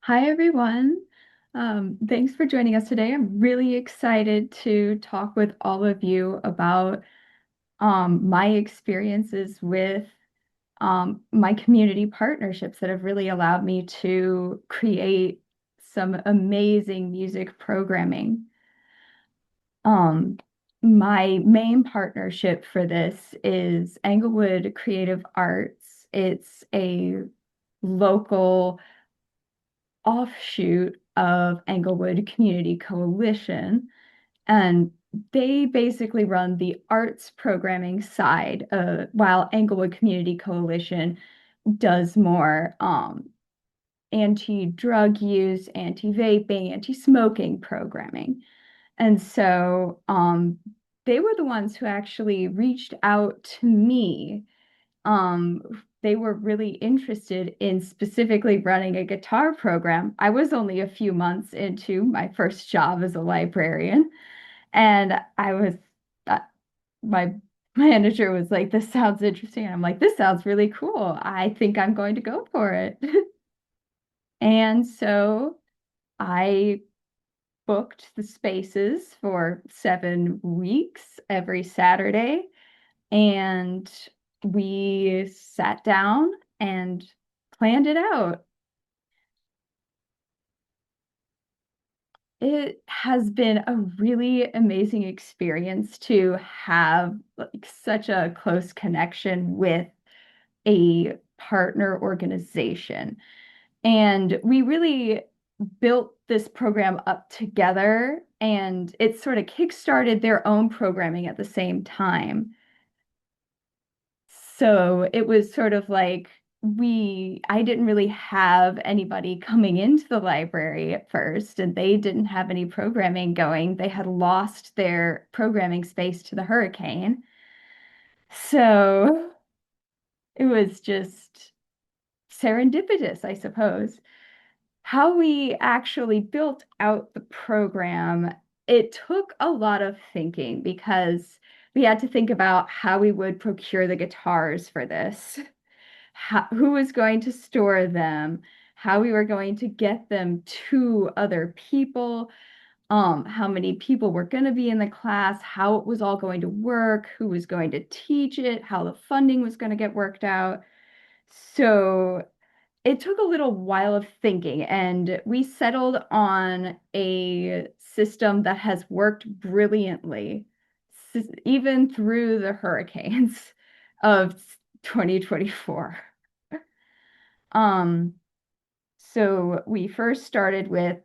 Hi, everyone. Thanks for joining us today. I'm really excited to talk with all of you about my experiences with my community partnerships that have really allowed me to create some amazing music programming. Um, my main partnership for this is Englewood Creative Arts. It's a local offshoot of Englewood Community Coalition, and they basically run the arts programming side, while Englewood Community Coalition does more anti-drug use, anti-vaping, anti-smoking programming. And so they were the ones who actually reached out to me. um, they were really interested in specifically running a guitar program. I was only a few months into my first job as a librarian, and I was uh, my manager was like, "This sounds interesting." And I'm like, "This sounds really cool. I think I'm going to go for it." And so I booked the spaces for 7 weeks every Saturday, and we sat down and planned it out. It has been a really amazing experience to have like such a close connection with a partner organization. And we really built this program up together, and it sort of kickstarted their own programming at the same time. So it was sort of like I didn't really have anybody coming into the library at first, and they didn't have any programming going. They had lost their programming space to the hurricane. So it was just serendipitous, I suppose. How we actually built out the program, it took a lot of thinking because we had to think about how we would procure the guitars for this, who was going to store them, how we were going to get them to other people, how many people were going to be in the class, how it was all going to work, who was going to teach it, how the funding was going to get worked out. So it took a little while of thinking, and we settled on a system that has worked brilliantly, even through the hurricanes of 2024. Um, so we first started with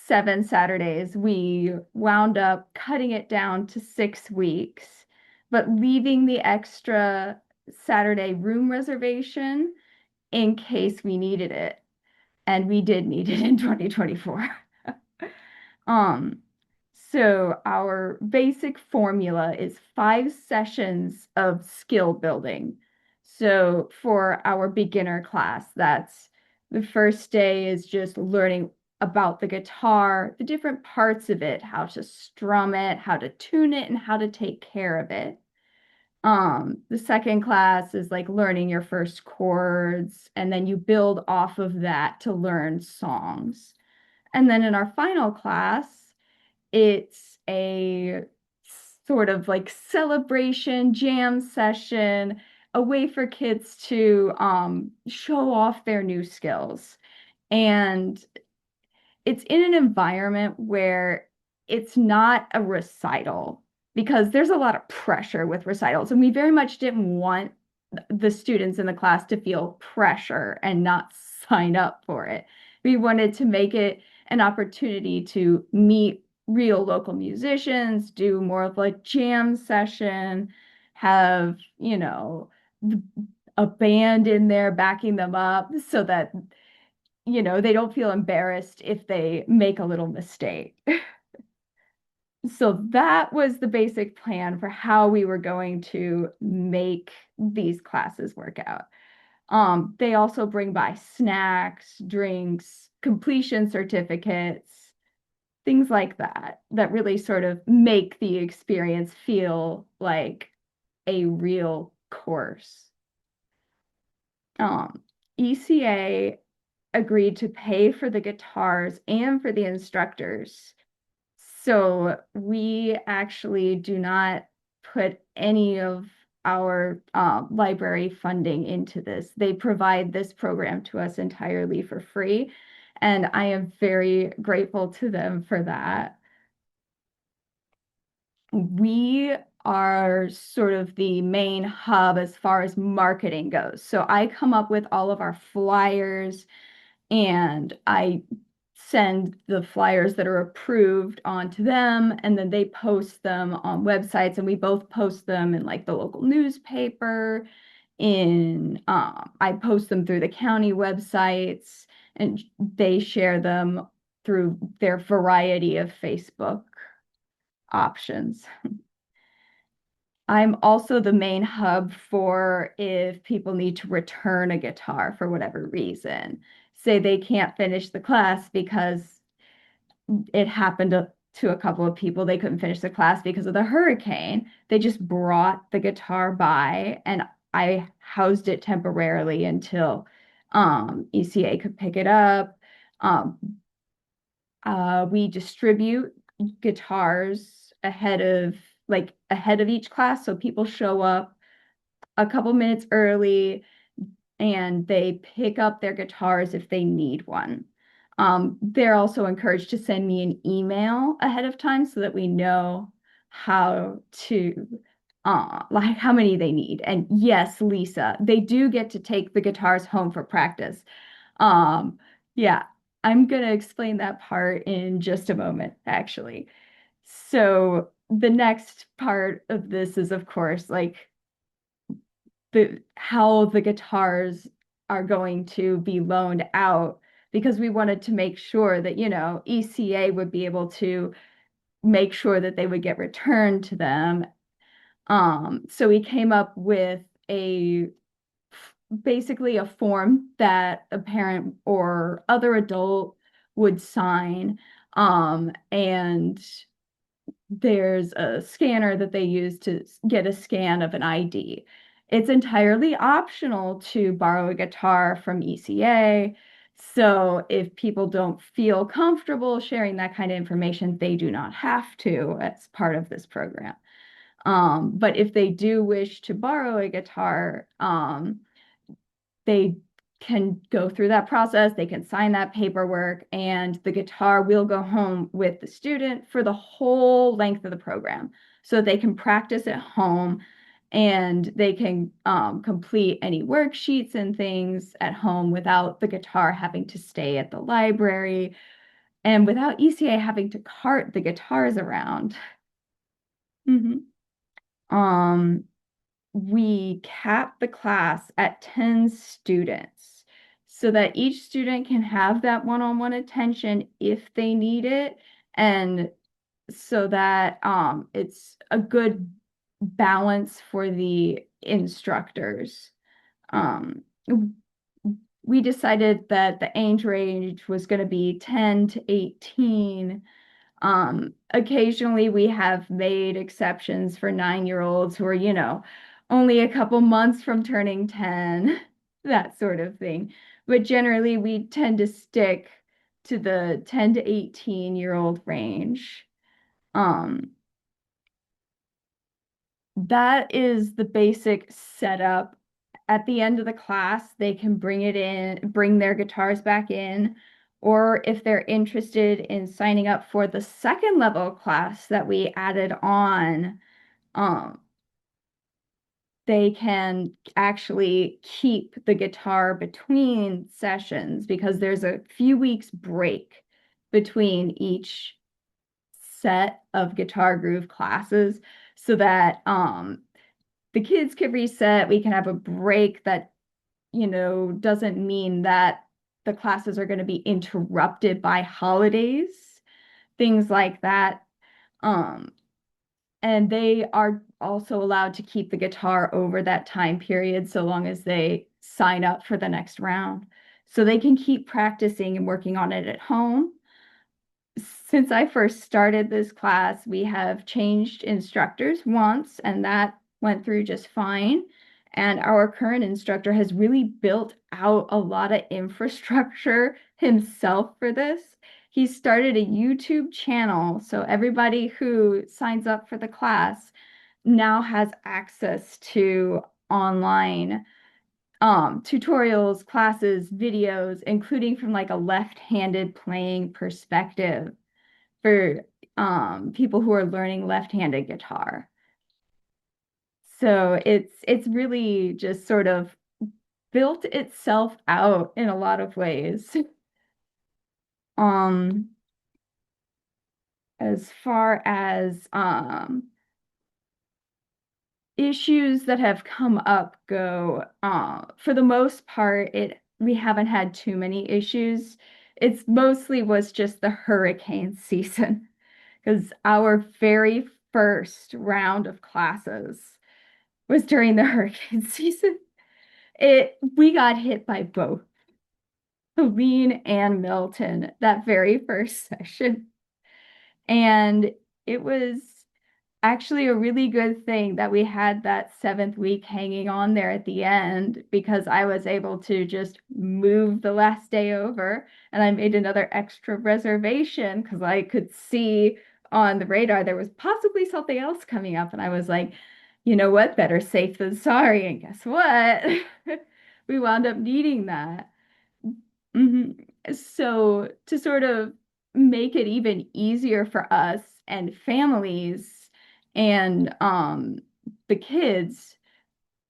7 Saturdays. We wound up cutting it down to 6 weeks, but leaving the extra Saturday room reservation in case we needed it. And we did need it in 2024. Um, so our basic formula is 5 sessions of skill building. So for our beginner class, that's the first day is just learning about the guitar, the different parts of it, how to strum it, how to tune it, and how to take care of it. The second class is like learning your first chords, and then you build off of that to learn songs. And then in our final class, it's a sort of like celebration jam session, a way for kids to show off their new skills. And it's in an environment where it's not a recital, because there's a lot of pressure with recitals, and we very much didn't want the students in the class to feel pressure and not sign up for it. We wanted to make it an opportunity to meet real local musicians, do more of a jam session, have, a band in there backing them up so that they don't feel embarrassed if they make a little mistake. So that was the basic plan for how we were going to make these classes work out. They also bring by snacks, drinks, completion certificates, things like that, that really sort of make the experience feel like a real course. Um, ECA agreed to pay for the guitars and for the instructors. So we actually do not put any of our library funding into this. They provide this program to us entirely for free, and I am very grateful to them for that. We are sort of the main hub as far as marketing goes. So I come up with all of our flyers and I send the flyers that are approved onto them, and then they post them on websites, and we both post them in like the local newspaper. I post them through the county websites, and they share them through their variety of Facebook options. I'm also the main hub for if people need to return a guitar for whatever reason. Say they can't finish the class because it happened to a couple of people. They couldn't finish the class because of the hurricane. They just brought the guitar by and I housed it temporarily until ECA could pick it up. Um, we distribute guitars ahead of each class, so people show up a couple minutes early and they pick up their guitars if they need one. They're also encouraged to send me an email ahead of time so that we know how to like how many they need. And yes, Lisa, they do get to take the guitars home for practice. Um, yeah, I'm gonna explain that part in just a moment, actually. So the next part of this is, of course, like the how the guitars are going to be loaned out because we wanted to make sure that, ECA would be able to make sure that they would get returned to them. So we came up with a basically a form that a parent or other adult would sign. And there's a scanner that they use to get a scan of an ID. It's entirely optional to borrow a guitar from ECA. So if people don't feel comfortable sharing that kind of information, they do not have to as part of this program. But if they do wish to borrow a guitar, they can go through that process, they can sign that paperwork, and the guitar will go home with the student for the whole length of the program so that they can practice at home and they can complete any worksheets and things at home without the guitar having to stay at the library and without ECA having to cart the guitars around. Mhm. Um, we cap the class at 10 students so that each student can have that one-on-one attention if they need it, and so that it's a good balance for the instructors. Um, we decided that the age range was going to be 10 to 18. Occasionally we have made exceptions for 9-year-olds who are, only a couple months from turning 10, that sort of thing. But generally we tend to stick to the 10 to 18-year-old range. Um, that is the basic setup. At the end of the class, they can bring their guitars back in, or if they're interested in signing up for the second level class that we added on, um, they can actually keep the guitar between sessions because there's a few weeks break between each set of guitar groove classes so that the kids can reset. We can have a break that, doesn't mean that the classes are going to be interrupted by holidays, things like that. Um, and they are also allowed to keep the guitar over that time period so long as they sign up for the next round. So they can keep practicing and working on it at home. Since I first started this class, we have changed instructors once, and that went through just fine. And our current instructor has really built out a lot of infrastructure himself for this. He started a YouTube channel, so everybody who signs up for the class now has access to online tutorials, classes, videos, including from like a left-handed playing perspective for people who are learning left-handed guitar. So it's really just sort of built itself out in a lot of ways. Um, as far as issues that have come up go, for the most part, it we haven't had too many issues. It's mostly was just the hurricane season because our very first round of classes was during the hurricane season. It we got hit by both Helene and Milton that very first session. And it was actually a really good thing that we had that seventh week hanging on there at the end because I was able to just move the last day over and I made another extra reservation because I could see on the radar there was possibly something else coming up. And I was like, you know what? Better safe than sorry. And guess what? We wound up needing that. Mhm. So to sort of make it even easier for us and families and the kids,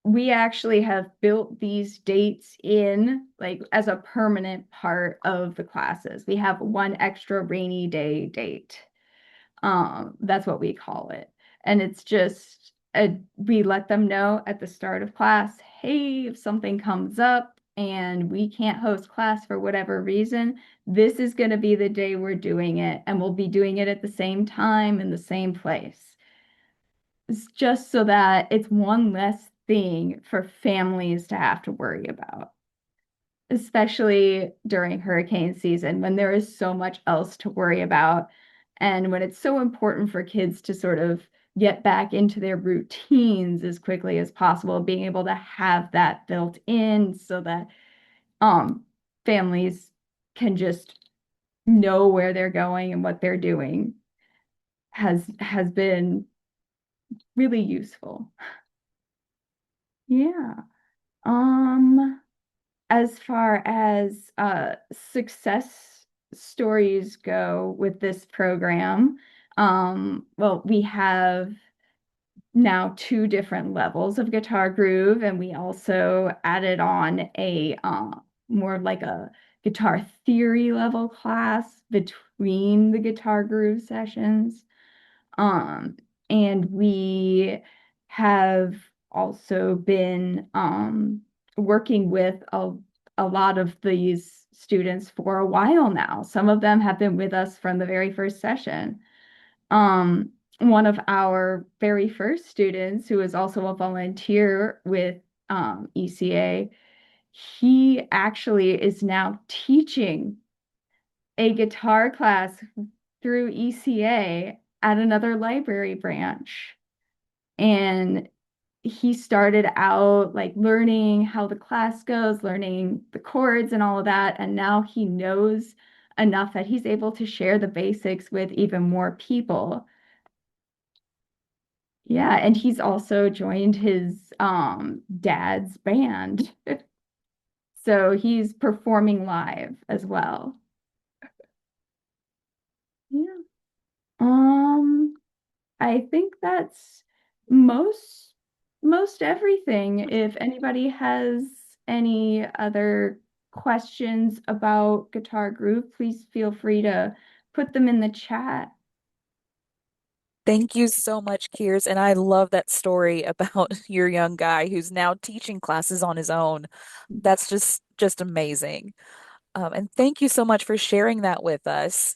we actually have built these dates in like as a permanent part of the classes. We have one extra rainy day date. That's what we call it. And it's just we let them know at the start of class, hey, if something comes up and we can't host class for whatever reason, this is going to be the day we're doing it, and we'll be doing it at the same time in the same place. It's just so that it's one less thing for families to have to worry about, especially during hurricane season when there is so much else to worry about and when it's so important for kids to sort of get back into their routines as quickly as possible, being able to have that built in so that um families can just know where they're going and what they're doing has been really useful. Yeah. Um as far as success stories go with this program, well, we have now two different levels of guitar groove, and we also added on a more like a guitar theory level class between the guitar groove sessions. Um, and we have also been working with a lot of these students for a while now. Some of them have been with us from the very first session. One of our very first students, who is also a volunteer with ECA, he actually is now teaching a guitar class through ECA at another library branch. And he started out like learning how the class goes, learning the chords and all of that. And now he knows enough that he's able to share the basics with even more people. Yeah, and he's also joined his dad's band. So he's performing live as well. Yeah. Um, I think that's most most everything. If anybody has any other questions about Guitar Groove, please feel free to put them in the chat. Thank you so much, Kears. And I love that story about your young guy who's now teaching classes on his own. That's just amazing. And thank you so much for sharing that with us.